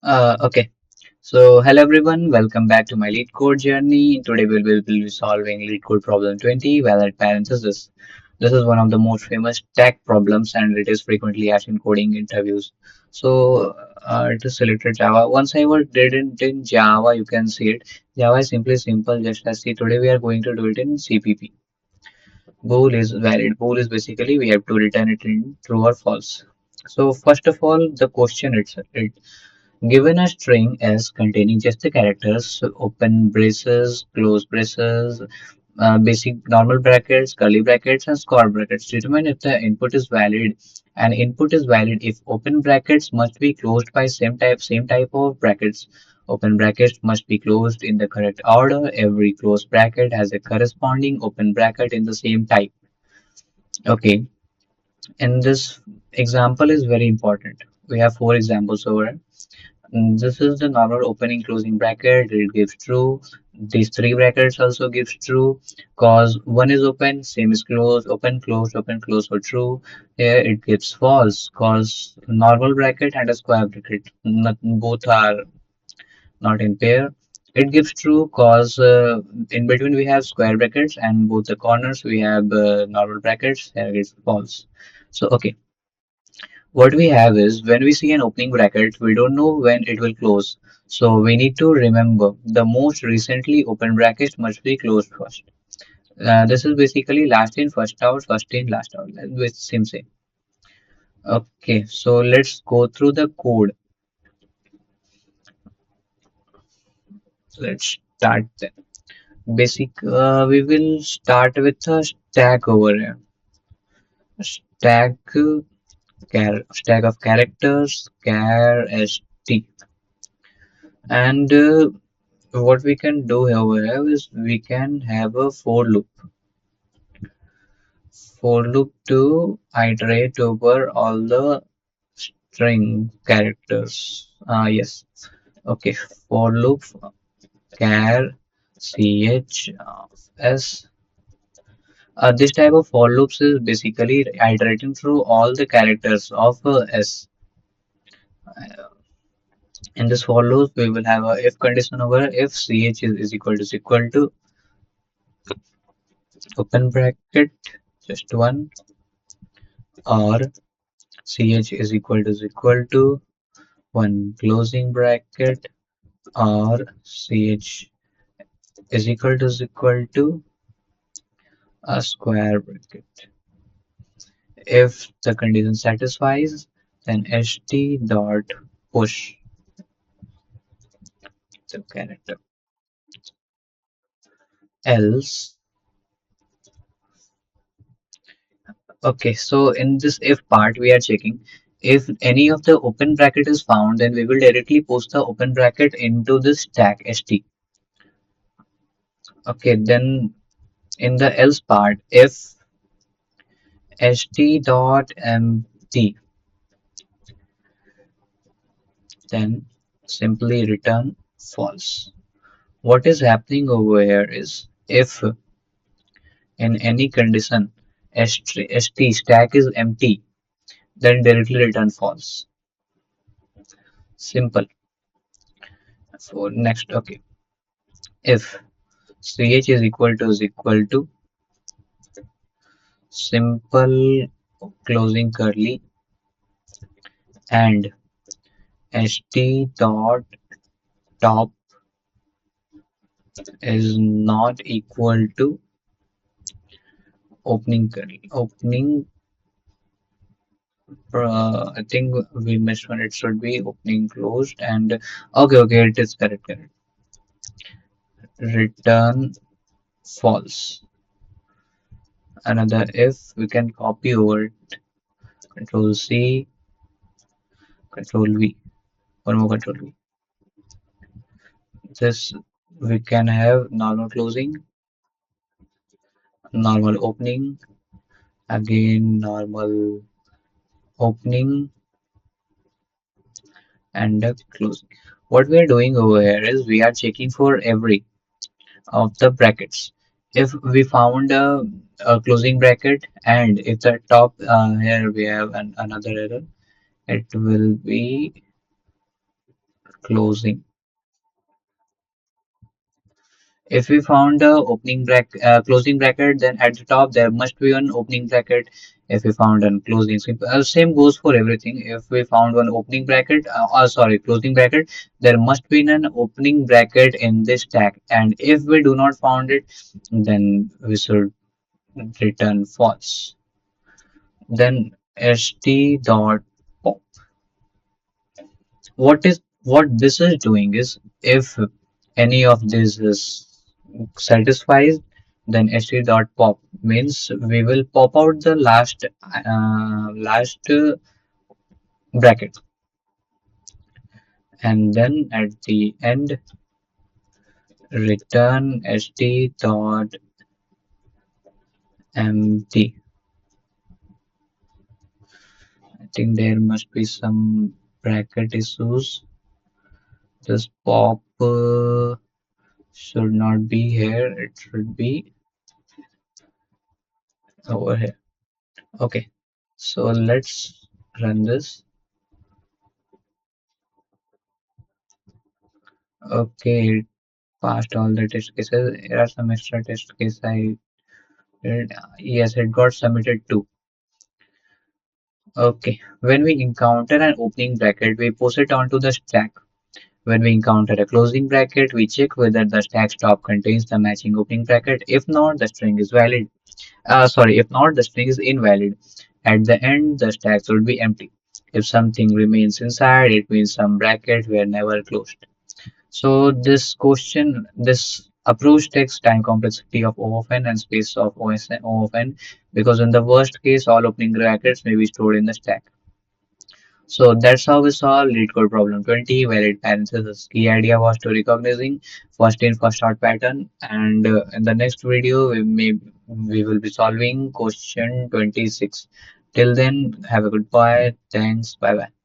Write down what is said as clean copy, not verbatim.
Okay, so hello everyone, welcome back to my LeetCode journey. Today we'll be solving LeetCode Problem 20, valid parenthesis. This is one of the most famous tag problems and it is frequently asked in coding interviews. So it is selected Java. Once I was did it in Java, you can see it. Java is simply simple, just as see. Today we are going to do it in CPP. Bool is valid. Bool is basically we have to return it in true or false. So first of all, the question itself. Given a string S containing just the characters, so open braces, close braces, basic normal brackets, curly brackets, and square brackets, determine if the input is valid. And input is valid if open brackets must be closed by same type of brackets. Open brackets must be closed in the correct order. Every closed bracket has a corresponding open bracket in the same type. Okay, and this example is very important. We have four examples over here. This is the normal opening closing bracket. It gives true. These three brackets also gives true cause one is open, same is closed, open, close or true. Here it gives false cause normal bracket and a square bracket. Not, both are not in pair. It gives true cause in between we have square brackets and both the corners we have normal brackets. Here it's false. So okay, what we have is when we see an opening bracket, we don't know when it will close. So we need to remember the most recently open bracket must be closed first. This is basically last in, first out, first in, last out, with same same. Okay, so let's go through the code. Let's start then. We will start with a stack over here. Stack, stack of characters, char st, and what we can do over here is we can have a for loop to iterate over all the string characters. Yes. Okay. For loop char ch s. This type of for loops is basically iterating through all the characters of s. In this for loop, we will have a if condition over if ch is equal to open bracket just one, or ch is equal to one closing bracket, or ch is equal to a square bracket. If the condition satisfies, then st dot push the character. Else, okay, so in this if part we are checking if any of the open bracket is found, then we will directly post the open bracket into the stack st. Okay, then in the else part, if st dot empty, then simply return false. What is happening over here is if in any condition st stack is empty, then directly return false. Simple. So next, okay, if ch is equal to simple closing curly and st dot top is not equal to opening curly opening, I think we missed one. It should be opening closed and okay, it is correct. Return false. Another if we can copy over it. Control C, Control V. One more Control V. This we can have normal closing, normal opening, again normal opening, and closing. What we are doing over here is we are checking for every of the brackets. If we found a closing bracket and if the top, here we have another error, it will be closing. If we found a closing bracket, then at the top there must be an opening bracket. If we found a closing, same goes for everything. If we found one opening bracket, sorry, closing bracket, there must be an opening bracket in this tag. And if we do not found it, then we should return false. Then st dot pop. What this is doing is, if any of this is satisfies, then st dot pop means we will pop out the last bracket, and then at the end return st dot empty. I think there must be some bracket issues. This pop should not be here, it should be over here. Okay, so let's run this. Okay, it passed all the test cases. Here are some extra test case I did. Yes, it got submitted too. Okay, when we encounter an opening bracket, we post it onto the stack. When we encounter a closing bracket, we check whether the stack top contains the matching opening bracket. If not, the string is valid. If not, the string is invalid. At the end, the stack should be empty. If something remains inside, it means some brackets were never closed. So this approach takes time complexity of O of n and space of O of n, because in the worst case, all opening brackets may be stored in the stack. So that's how we solve LeetCode problem 20, valid parentheses. Key idea was to recognizing first in first out pattern, and in the next video we will be solving question 26. Till then, have a good bye. Thanks. Bye bye.